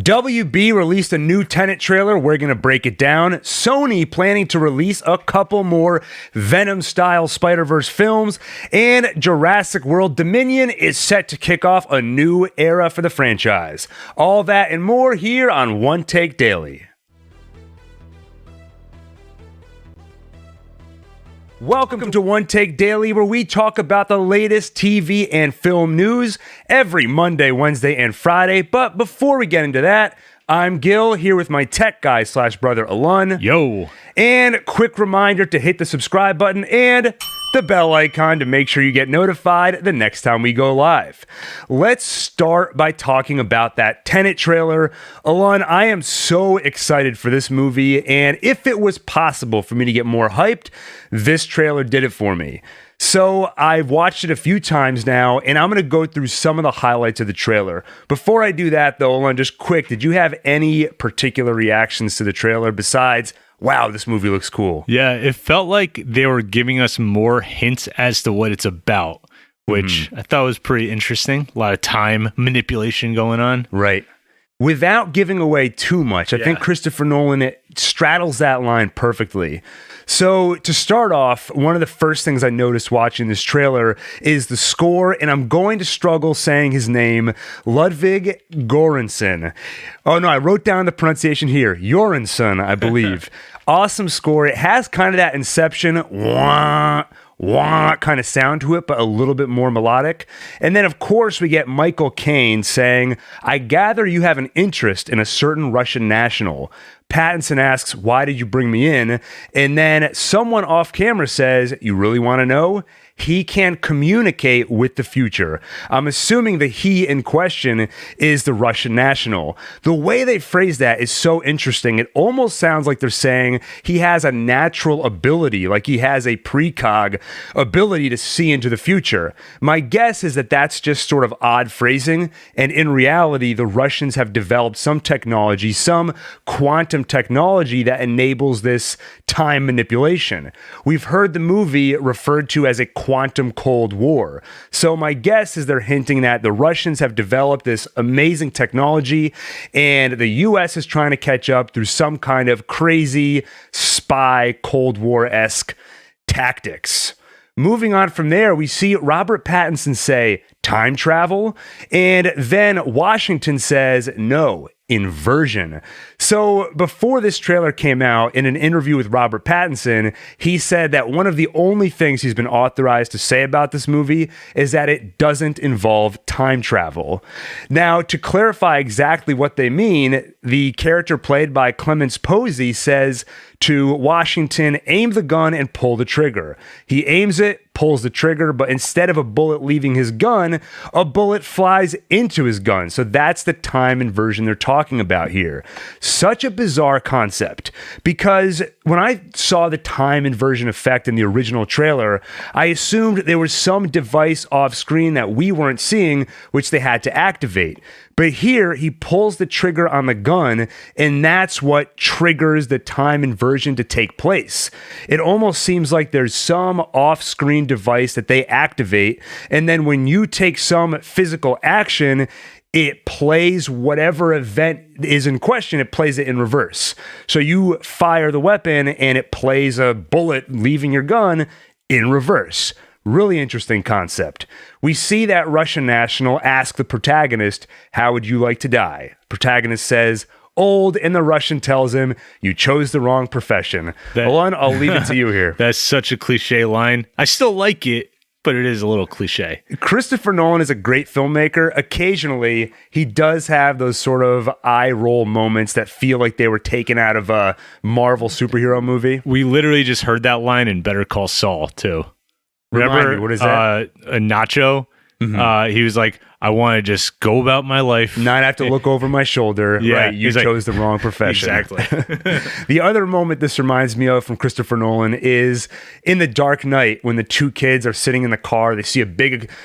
WB released a new Tenet trailer. We're going to break it down. Sony planning to release a couple more Venom-style Spider-Verse films. And Jurassic World Dominion is set to kick off a new era for the franchise. All that and more here on One Take Daily. Welcome to One Take Daily, where we talk about the latest TV and film news every Monday, Wednesday, and Friday. But before we get into that, I'm Gil, here with my tech guy / brother, Alun. Yo. And quick reminder to hit the subscribe button and the bell icon to make sure you get notified the next time we go live. Let's start by talking about that Tenet trailer. Alun, I am so excited for this movie, and if it was possible for me to get more hyped, this trailer did it for me. So I've watched it a few times now, and I'm going to go through some of the highlights of the trailer. Before I do that, though, Alun, just quick, did you have any particular reactions to the trailer besides, wow, this movie looks cool? Yeah, it felt like they were giving us more hints as to what it's about, which I thought was pretty interesting. A lot of time manipulation going on. Right. Without giving away too much, I think Christopher Nolan straddles that line perfectly. So to start off, one of the first things I noticed watching this trailer is the score, and I'm going to struggle saying his name, Ludwig Göransson. Oh no, I wrote down the pronunciation here, Göransson, I believe. Awesome score. It has kind of that Inception wah, wah kind of sound to it, but a little bit more melodic. And then, of course, we get Michael Caine saying, "I gather you have an interest in a certain Russian national." Pattinson asks, "Why did you bring me in?" And then someone off camera says, "You really want to know? He can communicate with the future." I'm assuming the he in question is the Russian national. The way they phrase that is so interesting. It almost sounds like they're saying he has a natural ability, like he has a precog ability to see into the future. My guess is that that's just sort of odd phrasing, and in reality, the Russians have developed some technology, some quantum technology that enables this time manipulation. We've heard the movie referred to as a quantum Cold War. So my guess is they're hinting that the Russians have developed this amazing technology and the US is trying to catch up through some kind of crazy spy Cold War-esque tactics. Moving on from there, we see Robert Pattinson say, "Time travel?" And then Washington says, "No, inversion." So before this trailer came out, in an interview with Robert Pattinson, he said that one of the only things he's been authorized to say about this movie is that it doesn't involve time travel. Now, to clarify exactly what they mean, the character played by Clemens Posey says to Washington, "Aim the gun and pull the trigger." He aims it, pulls the trigger, but instead of a bullet leaving his gun, a bullet flies into his gun. So that's the time inversion they're talking about here. Such a bizarre concept, because when I saw the time inversion effect in the original trailer, I assumed there was some device off screen that we weren't seeing, which they had to activate. But here, he pulls the trigger on the gun, and that's what triggers the time inversion to take place. It almost seems like there's some off-screen device that they activate, and then when you take some physical action, it plays whatever event is in question, it plays it in reverse. So you fire the weapon, and it plays a bullet leaving your gun in reverse. Really interesting concept. We see that Russian national ask the protagonist, "How would you like to die?" Protagonist says, "Old," and the Russian tells him, "You chose the wrong profession." Alun, I'll leave it to you here. That's such a cliche line. I still like it, but it is a little cliche. Christopher Nolan is a great filmmaker. Occasionally, he does have those sort of eye roll moments that feel like they were taken out of a Marvel superhero movie. We literally just heard that line in Better Call Saul, too. Remember, what is that? A Nacho. He was like, "I want to just go about my life. Not have to look over my shoulder." Yeah, right, you chose the wrong profession. Exactly. The other moment this reminds me of from Christopher Nolan is in The Dark Knight, when the two kids are sitting in the car. They see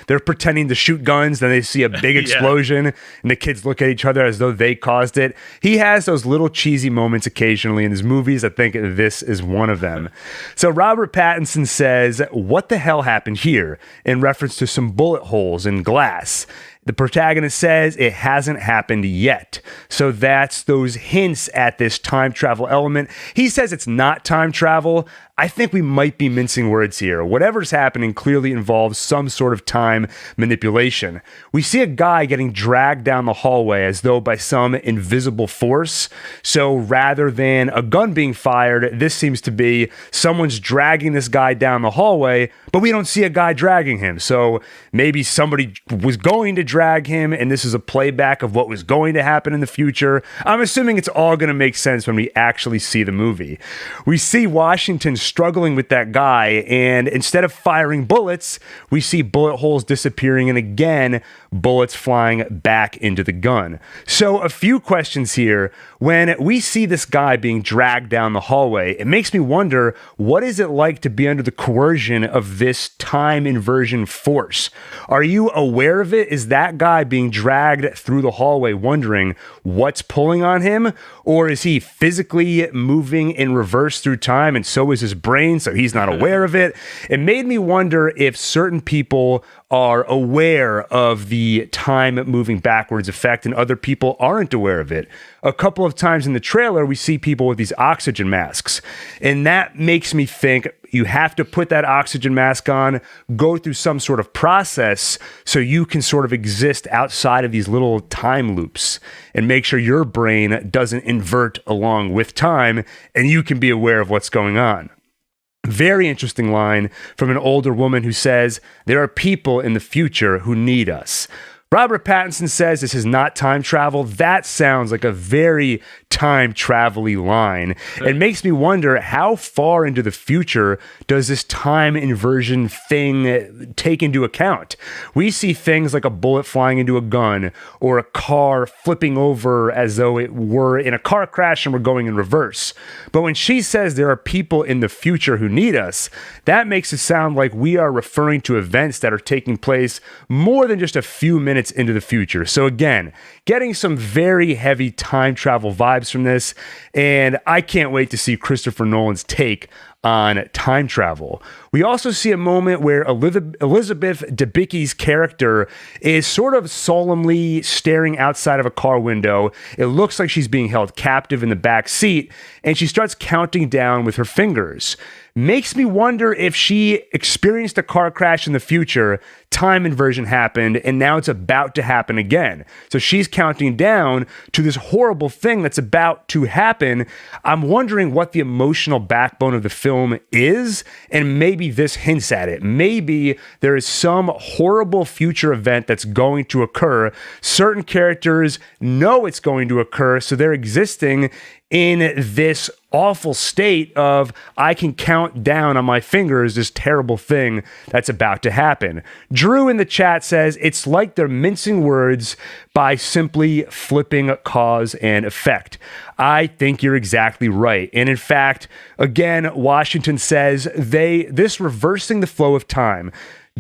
they're pretending to shoot guns, then they see a big explosion, and the kids look at each other as though they caused it. He has those little cheesy moments occasionally in his movies. I think this is one of them. So Robert Pattinson says, "What the hell happened here?" in reference to some bullet holes in glass. The protagonist says it hasn't happened yet. So that's those hints at this time travel element. He says it's not time travel. I think we might be mincing words here. Whatever's happening clearly involves some sort of time manipulation. We see a guy getting dragged down the hallway as though by some invisible force. So rather than a gun being fired, this seems to be someone's dragging this guy down the hallway, but we don't see a guy dragging him. So maybe somebody was going to drag him, and this is a playback of what was going to happen in the future. I'm assuming it's all going to make sense when we actually see the movie. We see Washington struggling with that guy, and instead of firing bullets, we see bullet holes disappearing, and again, bullets flying back into the gun. So a few questions here. When we see this guy being dragged down the hallway, it makes me wonder, what is it like to be under the coercion of this time inversion force? Are you aware of it? Is that guy being dragged through the hallway wondering what's pulling on him? Or is he physically moving in reverse through time, and so is his brain, so he's not aware of it? It made me wonder if certain people are aware of the time moving backwards effect and other people aren't aware of it. A couple of times in the trailer, we see people with these oxygen masks, and that makes me think you have to put that oxygen mask on, go through some sort of process so you can sort of exist outside of these little time loops and make sure your brain doesn't invert along with time and you can be aware of what's going on. Very interesting line from an older woman who says, "There are people in the future who need us." Robert Pattinson says this is not time travel. That sounds like a very time travel-y line. It makes me wonder, how far into the future does this time inversion thing take into account? We see things like a bullet flying into a gun or a car flipping over as though it were in a car crash and we're going in reverse. But when she says there are people in the future who need us, that makes it sound like we are referring to events that are taking place more than just a few minutes into the future. So again, getting some very heavy time travel vibes from this, and I can't wait to see Christopher Nolan's take on time travel. We also see a moment where Elizabeth Debicki's character is sort of solemnly staring outside of a car window. It looks like she's being held captive in the back seat, and she starts counting down with her fingers. Makes me wonder if she experienced a car crash in the future, time inversion happened, and now it's about to happen again. So she's counting down to this horrible thing that's about to happen. I'm wondering what the emotional backbone of the film is, and maybe this hints at it. Maybe there is some horrible future event that's going to occur. Certain characters know it's going to occur, so they're existing in this awful state of, I can count down on my fingers this terrible thing that's about to happen. Drew in the chat says it's like they're mincing words by simply flipping cause and effect. I think you're exactly right. And in fact, again, Washington says this reversing the flow of time.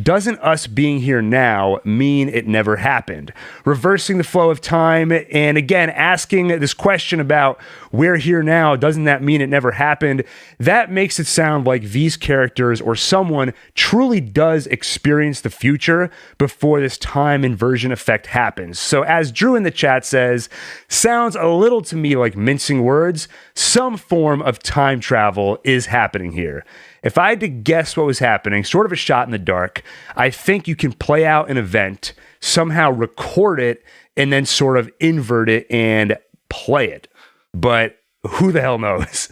Doesn't us being here now mean it never happened? Reversing the flow of time, and again, asking this question about we're here now, doesn't that mean it never happened? That makes it sound like these characters or someone truly does experience the future before this time inversion effect happens. So as Drew in the chat says, sounds a little to me like mincing words. Some form of time travel is happening here. If I had to guess what was happening, sort of a shot in the dark, I think you can play out an event, somehow record it, and then sort of invert it and play it. But who the hell knows?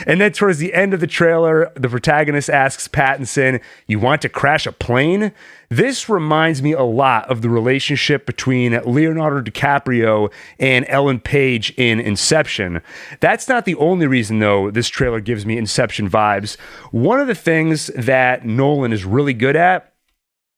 And then towards the end of the trailer, the protagonist asks Pattinson, "You want to crash a plane?" This reminds me a lot of the relationship between Leonardo DiCaprio and Ellen Page in Inception. That's not the only reason, though, this trailer gives me Inception vibes. One of the things that Nolan is really good at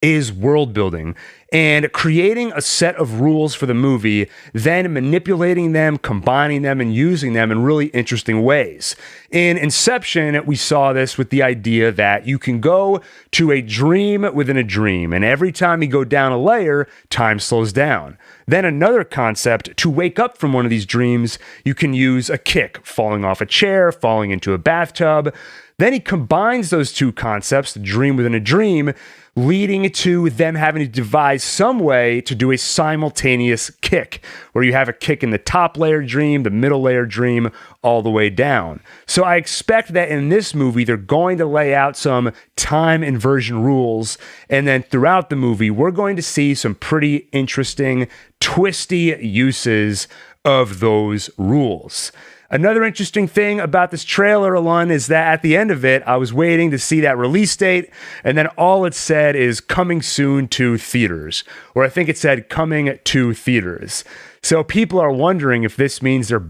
is world building and creating a set of rules for the movie, then manipulating them, combining them, and using them in really interesting ways. In Inception, we saw this with the idea that you can go to a dream within a dream, and every time you go down a layer, time slows down. Then another concept, to wake up from one of these dreams, you can use a kick, falling off a chair, falling into a bathtub. Then he combines those two concepts, the dream within a dream, leading to them having to devise some way to do a simultaneous kick, where you have a kick in the top layer dream, the middle layer dream, all the way down. So I expect that in this movie, they're going to lay out some time inversion rules, and then throughout the movie, we're going to see some pretty interesting, twisty uses of those rules. Another interesting thing about this trailer, Alon, is that at the end of it, I was waiting to see that release date, and then all it said is coming soon to theaters, or I think it said coming to theaters. So people are wondering if this means they're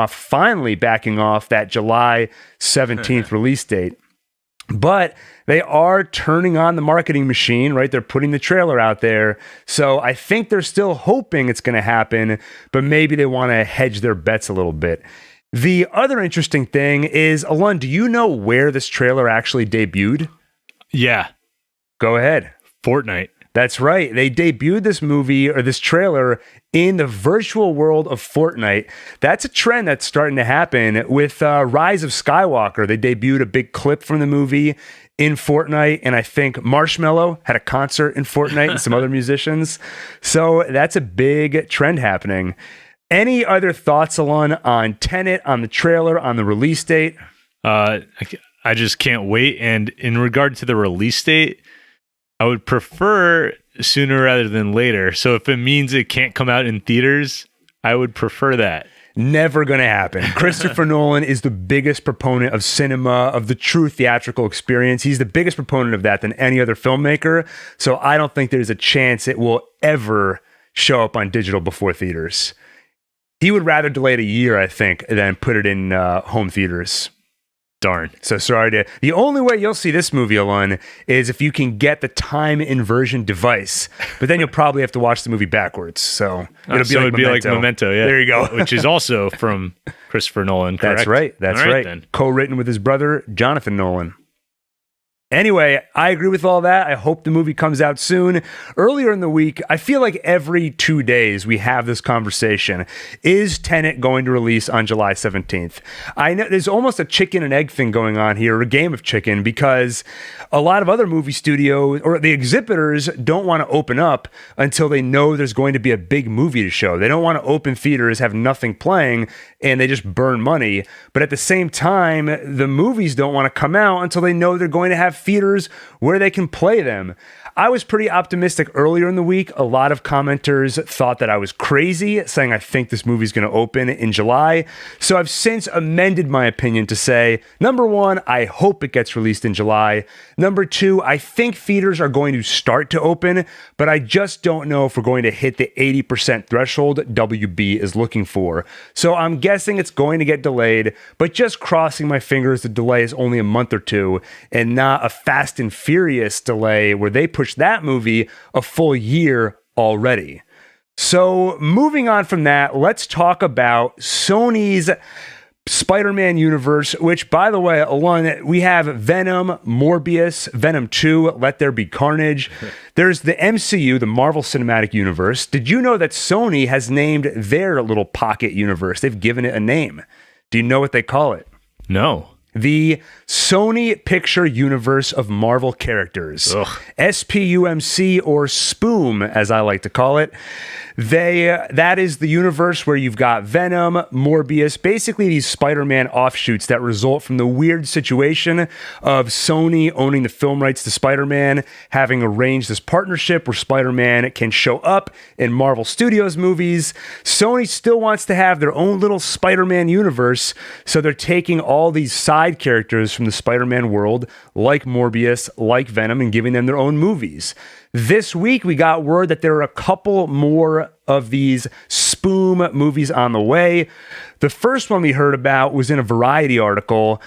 finally backing off that July 17th release date. But they are turning on the marketing machine, right? They're putting the trailer out there. So I think they're still hoping it's going to happen, but maybe they want to hedge their bets a little bit. The other interesting thing is, Alon, do you know where this trailer actually debuted? Yeah. Go ahead. Fortnite. That's right. They debuted this movie or this trailer in the virtual world of Fortnite. That's a trend that's starting to happen with Rise of Skywalker. They debuted a big clip from the movie in Fortnite, and I think Marshmello had a concert in Fortnite and some other musicians. So that's a big trend happening. Any other thoughts, Alon, on Tenet, on the trailer, on the release date? I just can't wait. And in regard to the release date, I would prefer sooner rather than later. So if it means it can't come out in theaters, I would prefer that. Never going to happen. Christopher Nolan is the biggest proponent of cinema, of the true theatrical experience. He's the biggest proponent of that than any other filmmaker. So I don't think there's a chance it will ever show up on digital before theaters. He would rather delay it a year, I think, than put it in home theaters. Darn. So sorry to... The only way you'll see this movie, Alon, is if you can get the time inversion device. But then you'll probably have to watch the movie backwards. So it'd be like Memento. Yeah. There you go. Which is also from Christopher Nolan, correct? That's right. That's right. Then. Co-written with his brother, Jonathan Nolan. Anyway, I agree with all that. I hope the movie comes out soon. Earlier in the week, I feel like every 2 days we have this conversation. Is Tenet going to release on July 17th? I know there's almost a chicken and egg thing going on here, a game of chicken, because a lot of other movie studios or the exhibitors don't want to open up until they know there's going to be a big movie to show. They don't want to open theaters, have nothing playing, and they just burn money. But at the same time, the movies don't want to come out until they know they're going to have theaters where they can play them. I was pretty optimistic earlier in the week. A lot of commenters thought that I was crazy, saying I think this movie's going to open in July. So I've since amended my opinion to say, number one, I hope it gets released in July. Number two, I think theaters are going to start to open, but I just don't know if we're going to hit the 80% threshold WB is looking for. So I'm guessing it's going to get delayed, but just crossing my fingers the delay is only a month or two and not a Fast and Furious delay where they pushed that movie a full year already. So moving on from that, let's talk about Sony's Spider-Man universe, which, by the way, Alon, we have Venom, Morbius, Venom 2, Let There Be Carnage. There's the MCU, the Marvel Cinematic Universe. Did you know that Sony has named their little pocket universe? They've given it a name. Do you know what they call it? No. The Sony Picture Universe of Marvel Characters. Ugh. SPUMC, or SPOOM, as I like to call it. That is the universe where you've got Venom, Morbius, basically these Spider-Man offshoots that result from the weird situation of Sony owning the film rights to Spider-Man, having arranged this partnership where Spider-Man can show up in Marvel Studios movies. Sony still wants to have their own little Spider-Man universe, so they're taking all these side characters from the Spider-Man world, like Morbius, like Venom, and giving them their own movies. This week, we got word that there are a couple more of these Spoom movies on the way. The first one we heard about was in a Variety article,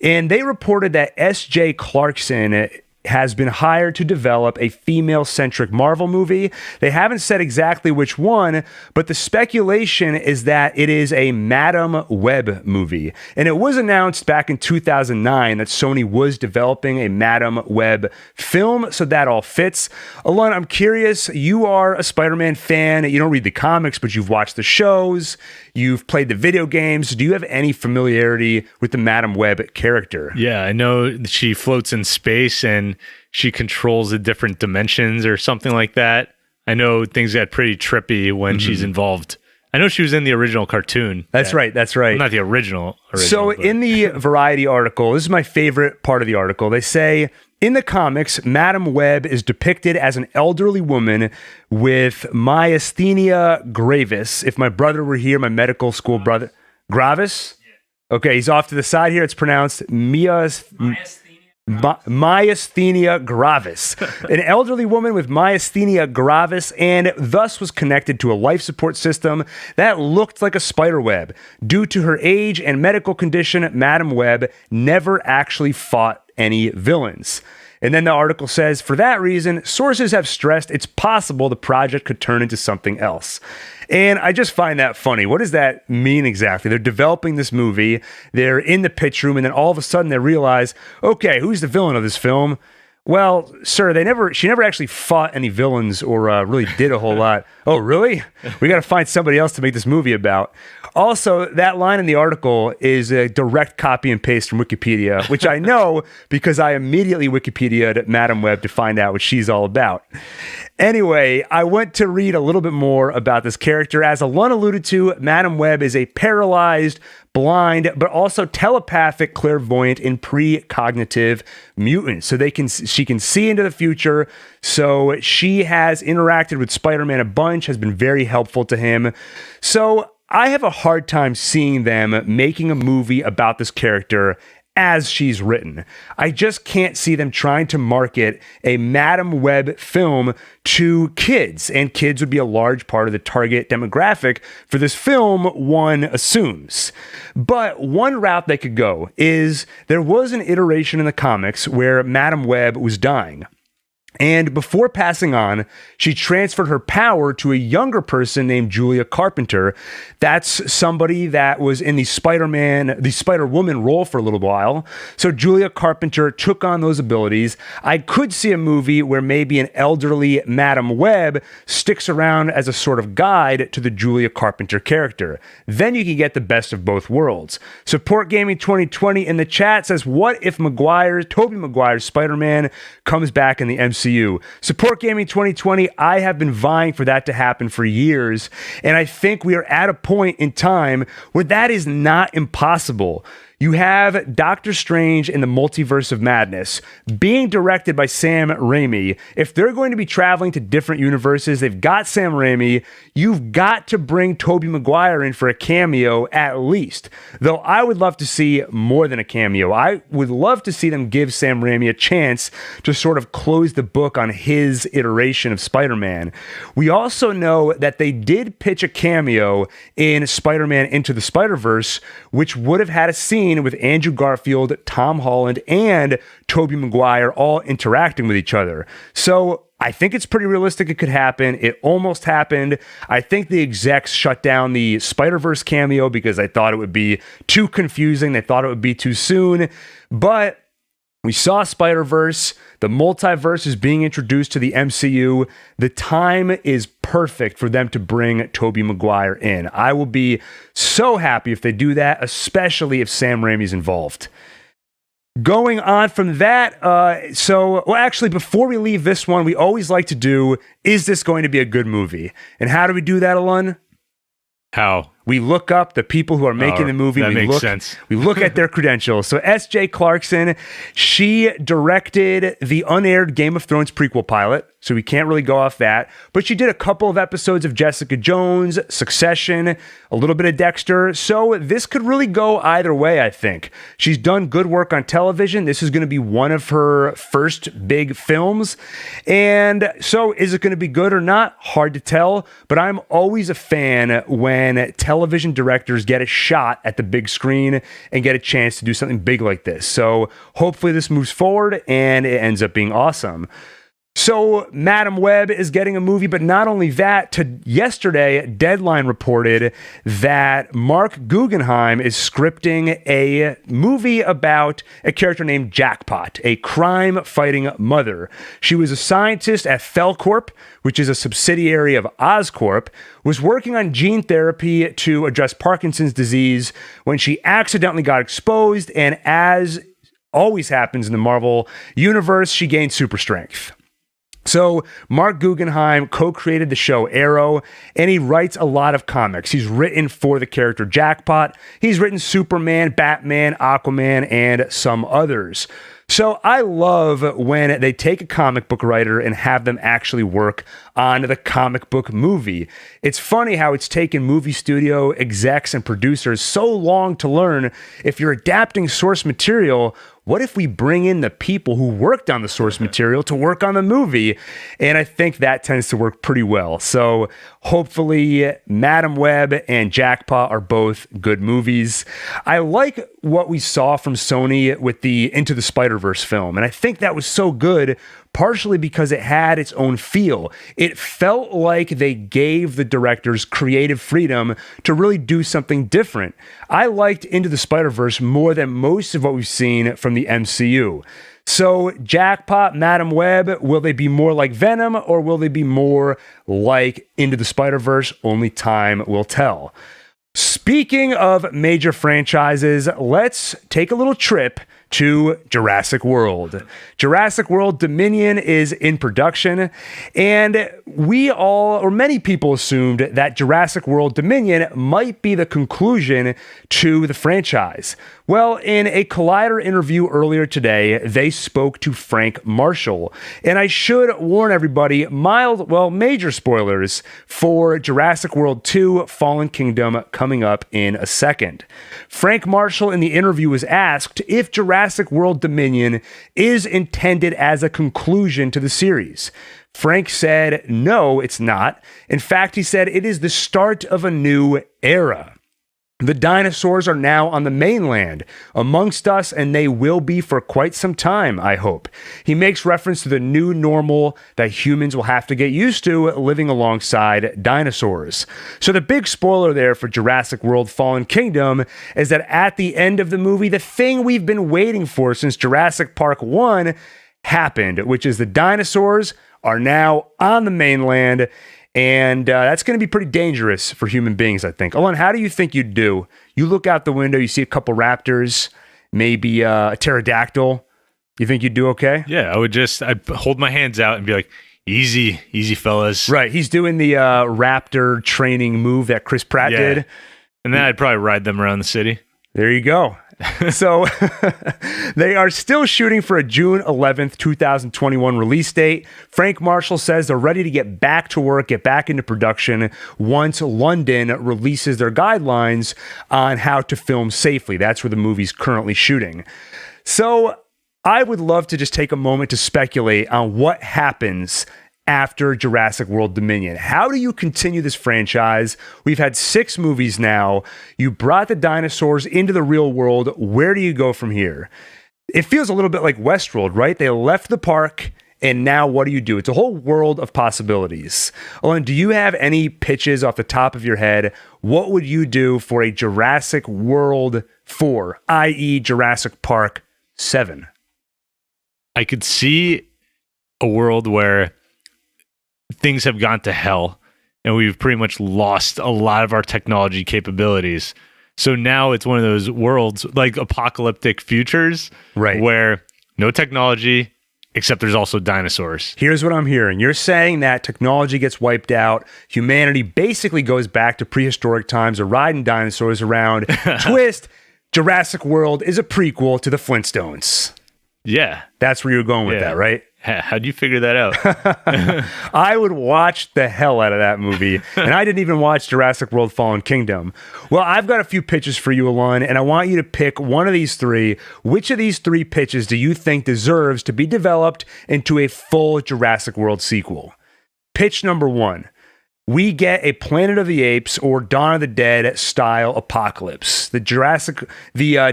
and they reported that S.J. Clarkson has been hired to develop a female-centric Marvel movie. They haven't said exactly which one, but the speculation is that it is a Madam Webb movie. And it was announced back in 2009 that Sony was developing a Madam Webb film, so that all fits. Alon, I'm curious, you are a Spider-Man fan. You don't read the comics, but you've watched the shows. You've played the video games. Do you have any familiarity with the Madam Webb character? Yeah, I know she floats in space and she controls the different dimensions or something like that. I know things got pretty trippy when she's involved. I know she was in the original cartoon. That's right. Well, not the original. So in the Variety article, this is my favorite part of the article. They say, in the comics, Madam Webb is depicted as an elderly woman with myasthenia gravis. If my brother were here, my medical school brother... Gravis? Yeah. Okay, he's off to the side here. It's pronounced myasthenia gravis. An elderly woman with myasthenia gravis, and thus was connected to a life support system that looked like a spider web. Due to her age and medical condition, Madam Webb never actually fought any villains. And then the article says, for that reason, sources have stressed it's possible the project could turn into something else. And I just find that funny. What does that mean exactly? They're developing this movie, they're in the pitch room, and then all of a sudden they realize, okay, who's the villain of this film? Well, sir, she never actually fought any villains or really did a whole lot. Oh, really? We got to find somebody else to make this movie about. Also, that line in the article is a direct copy and paste from Wikipedia, which I know because I immediately Wikipedia'd Madam Webb to find out what she's all about. Anyway, I went to read a little bit more about this character. As Alun alluded to, Madam Webb is a paralyzed, blind, but also telepathic, clairvoyant, and precognitive mutant. So she can see into the future. So she has interacted with Spider-Man a bunch, has been very helpful to him. So I have a hard time seeing them making a movie about this character as she's written. I just can't see them trying to market a Madam Webb film to kids, and kids would be a large part of the target demographic for this film, one assumes. But one route they could go is there was an iteration in the comics where Madam Webb was dying. And before passing on, she transferred her power to a younger person named Julia Carpenter. That's somebody that was in the Spider-Woman role for a little while. So Julia Carpenter took on those abilities. I could see a movie where maybe an elderly Madam Webb sticks around as a sort of guide to the Julia Carpenter character. Then you can get the best of both worlds. Support Gaming 2020 in the chat says, what if Tobey Maguire's Spider-Man comes back in the MCU? Support Gaming 2020. I have been vying for that to happen for years, and I think we are at a point in time where that is not impossible. You have Doctor Strange in the Multiverse of Madness being directed by Sam Raimi. If they're going to be traveling to different universes, they've got Sam Raimi. You've got to bring Tobey Maguire in for a cameo at least. Though I would love to see more than a cameo. I would love to see them give Sam Raimi a chance to sort of close the book on his iteration of Spider-Man. We also know that they did pitch a cameo in Spider-Man Into the Spider-Verse, which would have had a scene with Andrew Garfield, Tom Holland, and Tobey Maguire all interacting with each other. So I think it's pretty realistic it could happen. It almost happened. I think the execs shut down the Spider-Verse cameo because they thought it would be too confusing. They thought it would be too soon. But we saw Spider-Verse. The multiverse is being introduced to the MCU. The time is perfect for them to bring Tobey Maguire in. I will be so happy if they do that, especially if Sam Raimi's involved. Going on from that, actually, before we leave this one, we always like to do, is this going to be a good movie? And how do we do that, Alun? How? We look up the people who are making the movie. That makes sense. We look at their credentials. So S.J. Clarkson, she directed the unaired Game of Thrones prequel pilot, so we can't really go off that. But she did a couple of episodes of Jessica Jones, Succession, a little bit of Dexter. So this could really go either way, I think. She's done good work on television. This is going to be one of her first big films. And so is it going to be good or not? Hard to tell. But I'm always a fan when television directors get a shot at the big screen and get a chance to do something big like this. So hopefully this moves forward and it ends up being awesome. So Madam Webb is getting a movie, but not only that, yesterday, Deadline reported that Mark Guggenheim is scripting a movie about a character named Jackpot, a crime-fighting mother. She was a scientist at Felcorp, which is a subsidiary of Oscorp, was working on gene therapy to address Parkinson's disease when she accidentally got exposed, and as always happens in the Marvel universe, she gained super strength. So Mark Guggenheim co-created the show Arrow, and he writes a lot of comics. He's written for the character Jackpot. He's written Superman, Batman, Aquaman, and some others. So I love when they take a comic book writer and have them actually work on the comic book movie. It's funny how it's taken movie studio execs and producers so long to learn, if you're adapting source material, what if we bring in the people who worked on the source material to work on the movie? And I think that tends to work pretty well. So hopefully Madam Webb and Jackpot are both good movies. I like what we saw from Sony with the Into the Spider-Verse film. And I think that was so good, partially because it had its own feel. It felt like they gave the directors creative freedom to really do something different. I liked Into the Spider-Verse more than most of what we've seen from the MCU. So Jackpot, Madam Webb, will they be more like Venom or will they be more like Into the Spider-Verse? Only time will tell. Speaking of major franchises, let's take a little trip to Jurassic World. Jurassic World Dominion is in production, and we all, or many people, assumed that Jurassic World Dominion might be the conclusion to the franchise. Well, in a Collider interview earlier today, they spoke to Frank Marshall, and I should warn everybody, major spoilers for Jurassic World 2 Fallen Kingdom coming up in a second. Frank Marshall in the interview was asked if Jurassic World Dominion is intended as a conclusion to the series. Frank said, no, it's not. In fact, he said it is the start of a new era. The dinosaurs are now on the mainland amongst us, and they will be for quite some time, I hope. He makes reference to the new normal that humans will have to get used to living alongside dinosaurs. So the big spoiler there for Jurassic World Fallen Kingdom is that at the end of the movie, the thing we've been waiting for since Jurassic Park 1 happened, which is the dinosaurs are now on the mainland. And that's going to be pretty dangerous for human beings, I think. Alon, how do you think you'd do? You look out the window, you see a couple raptors, maybe a pterodactyl. You think you'd do okay? Yeah, I'd hold my hands out and be like, easy, fellas. Right. He's doing the raptor training move that Chris Pratt did. And then I'd probably ride them around the city. There you go. So they are still shooting for a June 11th, 2021 release date. Frank Marshall says they're ready to get back to work, get back into production once London releases their guidelines on how to film safely. That's where the movie's currently shooting. So I would love to just take a moment to speculate on what happens after Jurassic World Dominion. How do you continue this franchise? We've had 6 movies now. You brought the dinosaurs into the real world. Where do you go from here? It feels a little bit like Westworld, right? They left the park, and now what do you do? It's a whole world of possibilities. Owen, do you have any pitches off the top of your head? What would you do for a Jurassic World 4, i.e. Jurassic Park 7? I could see a world where things have gone to hell and we've pretty much lost a lot of our technology capabilities. So now it's one of those worlds like apocalyptic futures, right, where no technology, except there's also dinosaurs. Here's what I'm hearing. You're saying that technology gets wiped out. Humanity basically goes back to prehistoric times of riding dinosaurs around. Twist, Jurassic World is a prequel to the Flintstones. Yeah. That's where you're going with that, right? How'd you figure that out? I would watch the hell out of that movie. And I didn't even watch Jurassic World Fallen Kingdom. Well, I've got a few pitches for you, Alon, and I want you to pick one of these 3. Which of these 3 pitches do you think deserves to be developed into a full Jurassic World sequel? Pitch number 1. We get a Planet of the Apes or Dawn of the Dead style apocalypse. The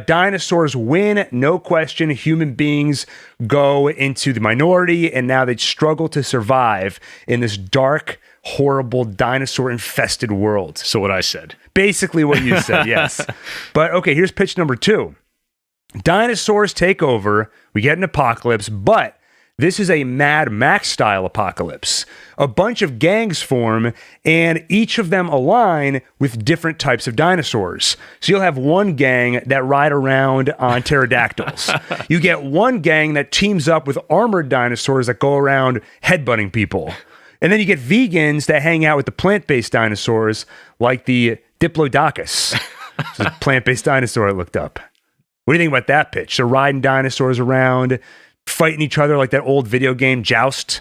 dinosaurs win, no question. Human beings go into the minority, and now they struggle to survive in this dark, horrible, dinosaur-infested world. So what I said. Basically what you said, yes. But okay, here's pitch number 2. Dinosaurs take over, we get an apocalypse, but This is a Mad Max style apocalypse. A bunch of gangs form, and each of them align with different types of dinosaurs. So you'll have one gang that ride around on pterodactyls. You get one gang that teams up with armored dinosaurs that go around headbutting people. And then you get vegans that hang out with the plant-based dinosaurs, like the Diplodocus. It's a plant-based dinosaur I looked up. What do you think about that pitch? So riding dinosaurs around, fighting each other like that old video game Joust.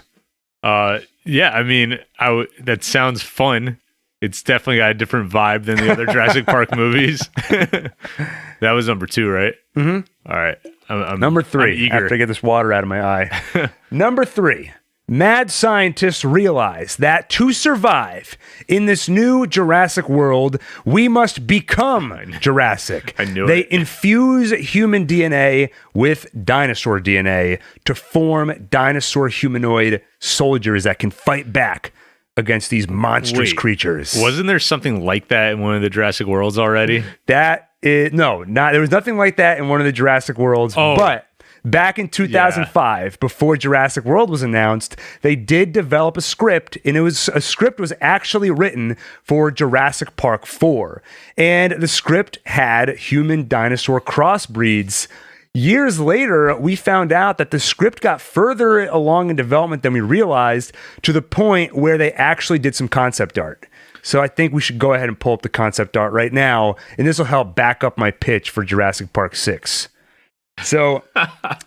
Yeah, I mean, that sounds fun. It's definitely got a different vibe than the other Jurassic Park movies. That was number 2, right? Mm-hmm. All right. Number 3, I'm eager. after I get this water out of my eye. Number 3. Mad scientists realize that to survive in this new Jurassic World, we must become Jurassic. I knew They it. infuse human DNA with dinosaur DNA to form dinosaur humanoid soldiers that can fight back against these monstrous creatures. Wasn't there something like that in one of the Jurassic Worlds already? There was nothing like that in one of the Jurassic Worlds, but back in 2005, before Jurassic World was announced, they did develop a script, and a script was actually written for Jurassic Park 4. And the script had human dinosaur crossbreeds. Years later, we found out that the script got further along in development than we realized, to the point where they actually did some concept art. So I think we should go ahead and pull up the concept art right now, and this will help back up my pitch for Jurassic Park 6. So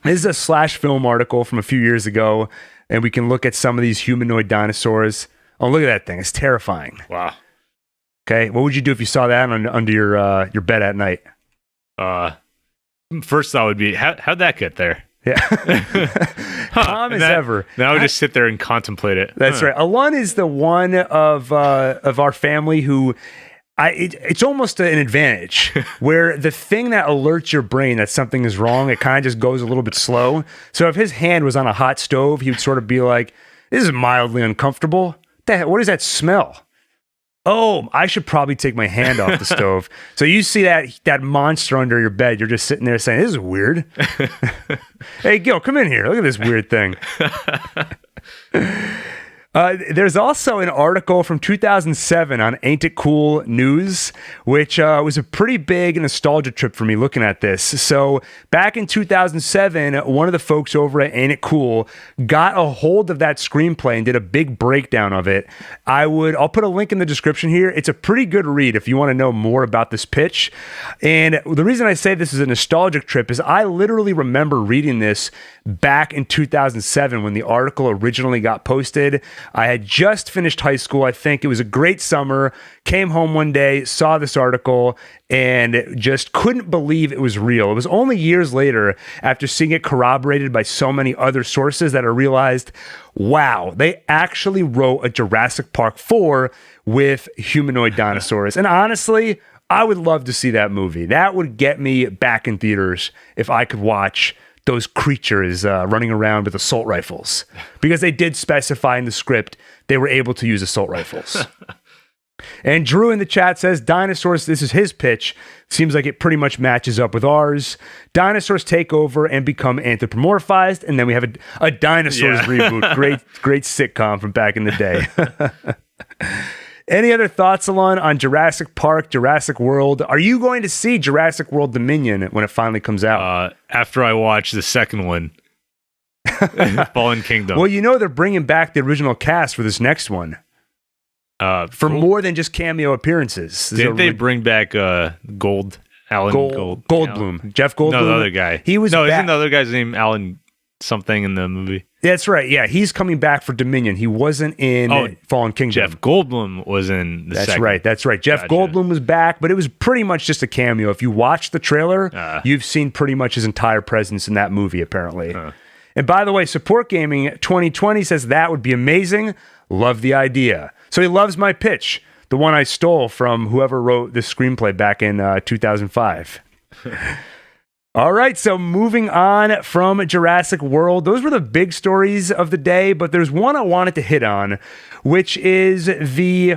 this is a Slash Film article from a few years ago, and we can look at some of these humanoid dinosaurs. Oh, look at that thing. It's terrifying. Wow. Okay, what would you do if you saw that under your bed at night? First thought would be, how'd that get there? Yeah. Calm as ever. Then I would just sit there and contemplate it. That's right. Alun is the one of our family who... it's almost an advantage where the thing that alerts your brain that something is wrong, it kind of just goes a little bit slow. So if his hand was on a hot stove, he would sort of be like, this is mildly uncomfortable. What does that smell? Oh, I should probably take my hand off the stove. So you see that monster under your bed. You're just sitting there saying, this is weird. Hey, Gil, come in here. Look at this weird thing. There's also an article from 2007 on Ain't It Cool News, which was a pretty big nostalgia trip for me looking at this. So back in 2007, one of the folks over at Ain't It Cool got a hold of that screenplay and did a big breakdown of it. I'll put a link in the description here. It's a pretty good read if you want to know more about this pitch. And the reason I say this is a nostalgic trip is I literally remember reading this back in 2007 when the article originally got posted. I had just finished high school. I think it was a great summer. Came home one day, saw this article, and just couldn't believe it was real. It was only years later, after seeing it corroborated by so many other sources, that I realized, wow, they actually wrote a Jurassic Park 4 with humanoid dinosaurs. And honestly, I would love to see that movie. That would get me back in theaters if I could watch those creatures running around with assault rifles, because they did specify in the script they were able to use assault rifles. And Drew in the chat says, dinosaurs, this is his pitch. Seems like it pretty much matches up with ours. Dinosaurs take over and become anthropomorphized, and then we have a dinosaurs reboot. Great sitcom from back in the day. Any other thoughts, Alon, on Jurassic Park, Jurassic World? Are you going to see Jurassic World Dominion when it finally comes out? After I watch the second one, Fallen Kingdom. Well, they're bringing back the original cast for this next one. For more than just cameo appearances. Didn't they bring back Goldblum? Jeff Goldblum? No, the other guy. Isn't the other guy's name Alan something in the movie? That's right. Yeah, he's coming back for Dominion. He wasn't in Fallen Kingdom. Jeff Goldblum was in the second. That's right. Jeff Goldblum was back, but it was pretty much just a cameo. If you watch the trailer, you've seen pretty much his entire presence in that movie, apparently. And by the way, Support Gaming 2020 says that would be amazing. Love the idea. So he loves my pitch, the one I stole from whoever wrote this screenplay back in 2005. All right, so moving on from Jurassic World, those were the big stories of the day, but there's one I wanted to hit on, which is the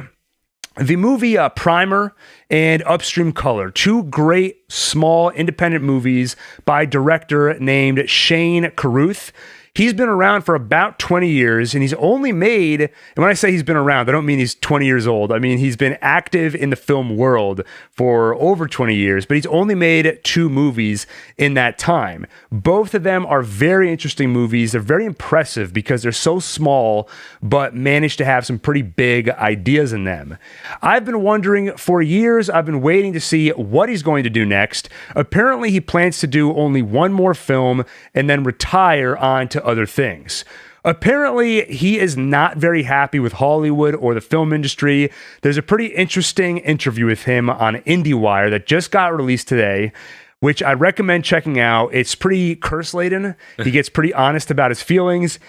movie Primer and Upstream Color, two great, small, independent movies by a director named Shane Carruth. He's been around for about 20 years, and he's only made, and when I say he's been around, I don't mean he's 20 years old. I mean, he's been active in the film world for over 20 years, but he's only made 2 movies in that time. Both of them are very interesting movies. They're very impressive because they're so small, but manage to have some pretty big ideas in them. I've been wondering for years, I've been waiting to see what he's going to do next. Apparently, he plans to do only one more film and then retire on to other things. Apparently, he is not very happy with Hollywood or the film industry. There's a pretty interesting interview with him on IndieWire that just got released today, which I recommend checking out. It's pretty curse-laden. He gets pretty honest about his feelings.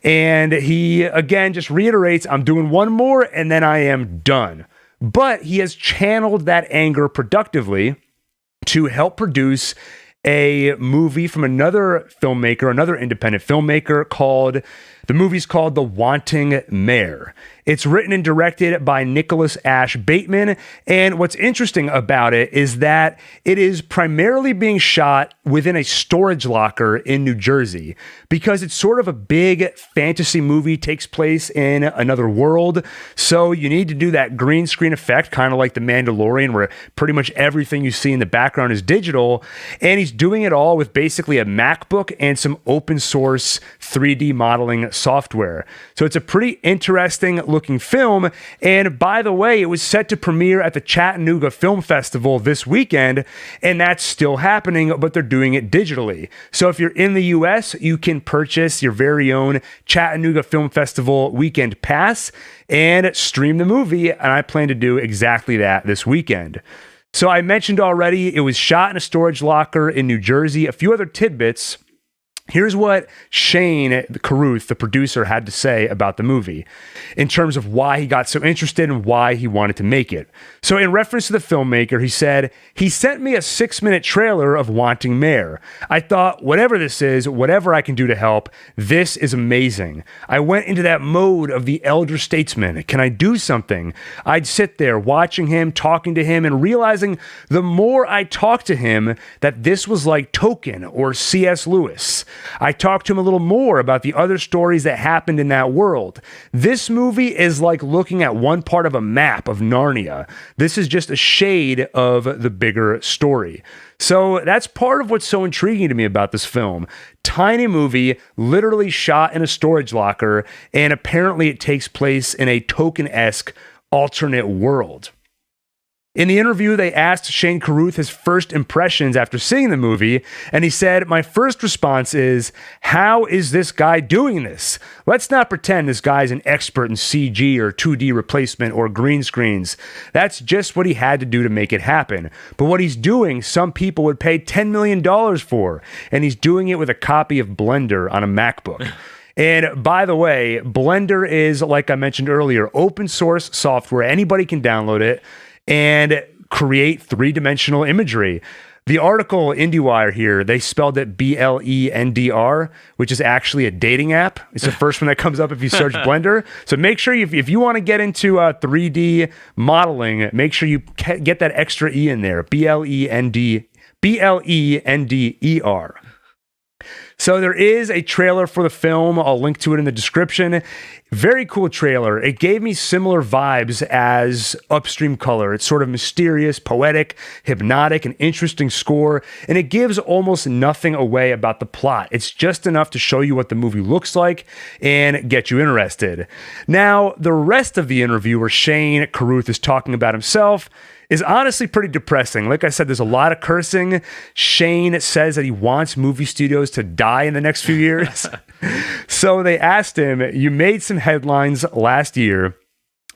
And he, again, just reiterates, I'm doing one more and then I am done. But he has channeled that anger productively to help produce a movie from another filmmaker, another independent filmmaker the movie's called The Wanting Mare. It's written and directed by Nicholas Ash Bateman, and what's interesting about it is that it is primarily being shot within a storage locker in New Jersey because it's sort of a big fantasy movie, takes place in another world, so you need to do that green screen effect, kind of like The Mandalorian, where pretty much everything you see in the background is digital, and he's doing it all with basically a MacBook and some open source 3D modeling software. So it's a pretty interesting looking film. And by the way, it was set to premiere at the Chatanooga Film Festival this weekend, and that's still happening, but they're doing it digitally. So if you're in the US, you can purchase your very own Chatanooga Film Festival weekend pass and stream the movie. And I plan to do exactly that this weekend. So I mentioned already, it was shot in a storage locker in New Jersey. A few other tidbits. Here's what Shane Carruth, the producer, had to say about the movie in terms of why he got so interested and why he wanted to make it. So in reference to the filmmaker, he said, he sent me a 6-minute trailer of Wanting Mare. I thought, whatever this is, whatever I can do to help, this is amazing. I went into that mode of the elder statesman. Can I do something? I'd sit there watching him, talking to him, and realizing the more I talked to him that this was like Tolkien or C.S. Lewis. I talked to him a little more about the other stories that happened in that world. This movie is like looking at one part of a map of Narnia. This is just a shade of the bigger story. So that's part of what's so intriguing to me about this film. Tiny movie, literally shot in a storage locker, and apparently it takes place in a Tolkien-esque alternate world. In the interview, they asked Shane Carruth his first impressions after seeing the movie, and he said, my first response is, how is this guy doing this? Let's not pretend this guy's an expert in CG or 2D replacement or green screens. That's just what he had to do to make it happen. But what he's doing, some people would pay $10 million for, and he's doing it with a copy of Blender on a MacBook. And by the way, Blender is, like I mentioned earlier, open source software. Anybody can download it and create 3-dimensional imagery. The article, IndieWire here, they spelled it Blendr, which is actually a dating app. It's the first one that comes up if you search Blender. So make sure if you want to get into 3D modeling, make sure you get that extra E in there, Blendr. So there is a trailer for the film. I'll link to it in the description. Very cool trailer. It gave me similar vibes as Upstream Color. It's sort of mysterious, poetic, hypnotic, an interesting score, and it gives almost nothing away about the plot. It's just enough to show you what the movie looks like and get you interested. Now, the rest of the interview where Shane Carruth is talking about himself is honestly pretty depressing. Like I said, there's a lot of cursing. Shane says that he wants movie studios to die in the next few years. So they asked him, you made some headlines last year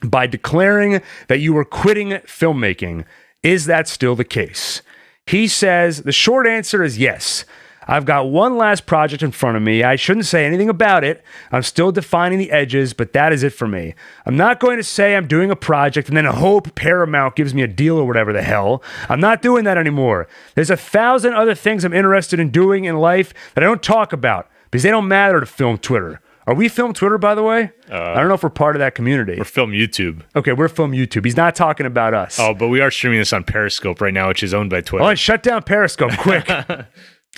by declaring that you were quitting filmmaking. Is that still the case? He says, the short answer is yes. I've got one last project in front of me. I shouldn't say anything about it. I'm still defining the edges, but that is it for me. I'm not going to say I'm doing a project and then hope Paramount gives me a deal or whatever the hell. I'm not doing that anymore. There's 1,000 other things I'm interested in doing in life that I don't talk about because they don't matter to Film Twitter. Are we Film Twitter, by the way? I don't know if we're part of that community. We're Film YouTube. Okay, we're Film YouTube. He's not talking about us. Oh, but we are streaming this on Periscope right now, which is owned by Twitter. Oh, shut down Periscope, quick.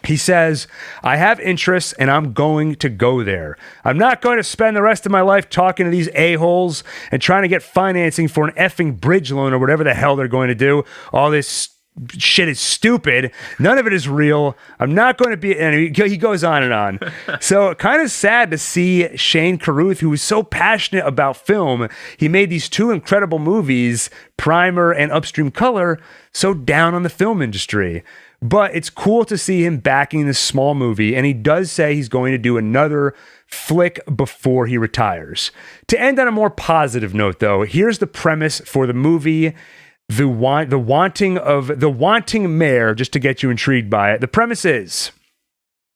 He says, I have interests and I'm going to go there. I'm not going to spend the rest of my life talking to these a-holes and trying to get financing for an effing bridge loan or whatever the hell they're going to do. All this shit is stupid. None of it is real. I'm not going to be, and he goes on and on. So kind of sad to see Shane Carruth, who was so passionate about film. He made these two incredible movies, Primer and Upstream Color, so down on the film industry. But it's cool to see him backing this small movie, and he does say he's going to do another flick before he retires. To end on a more positive note, though, here's the premise for the movie, the Wanting Mare, just to get you intrigued by it. The premise is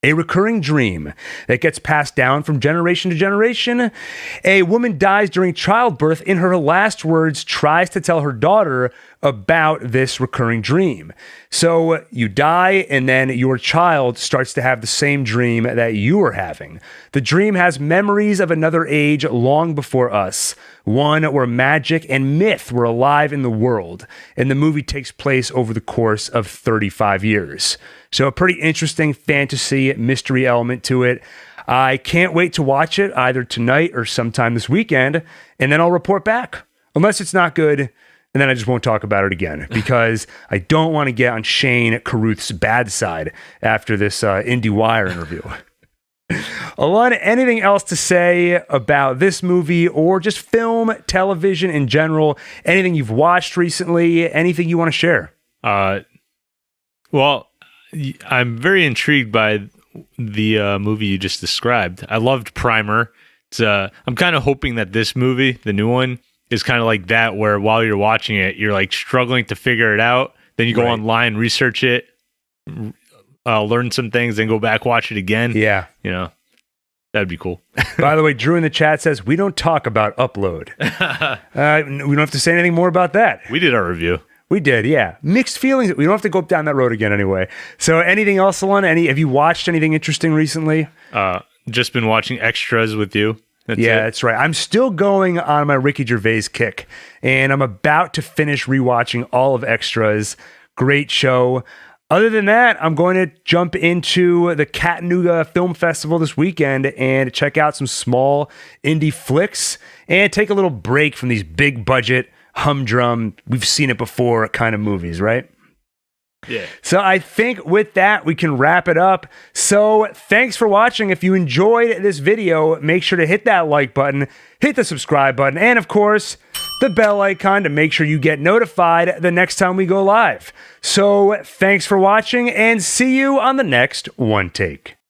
a recurring dream that gets passed down from generation to generation. A woman dies during childbirth. In her last words, tries to tell her daughter about this recurring dream. So you die, and then your child starts to have the same dream that you are having. The dream has memories of another age long before us, one where magic and myth were alive in the world, and the movie takes place over the course of 35 years. So a pretty interesting fantasy mystery element to it. I can't wait to watch it either tonight or sometime this weekend, and then I'll report back. Unless it's not good, and then I just won't talk about it again because I don't want to get on Shane Carruth's bad side after this IndieWire interview. Alon, anything else to say about this movie or just film, television in general? Anything you've watched recently? Anything you want to share? Well, I'm very intrigued by the movie you just described. I loved Primer. I'm kind of hoping that this movie, the new one, is kind of like that, where while you're watching it, you're like struggling to figure it out. Then you go online, research it, learn some things, then go back, watch it again. Yeah. You know, that'd be cool. By the way, Drew in the chat says, we don't talk about Upload. We don't have to say anything more about that. We did our review. We did, yeah. Mixed feelings. We don't have to go down that road again anyway. So anything else, Alon? Have you watched anything interesting recently? Just been watching Extras with you. That's right. I'm still going on my Ricky Gervais kick, and I'm about to finish rewatching all of Extras. Great show. Other than that, I'm going to jump into the Chatanooga Film Festival this weekend and check out some small indie flicks and take a little break from these big budget, humdrum, we've seen it before kind of movies, right? Yeah. So I think with that, we can wrap it up. So thanks for watching. If you enjoyed this video, make sure to hit that like button, hit the subscribe button, and of course, the bell icon to make sure you get notified the next time we go live. So thanks for watching, and see you on the next One Take.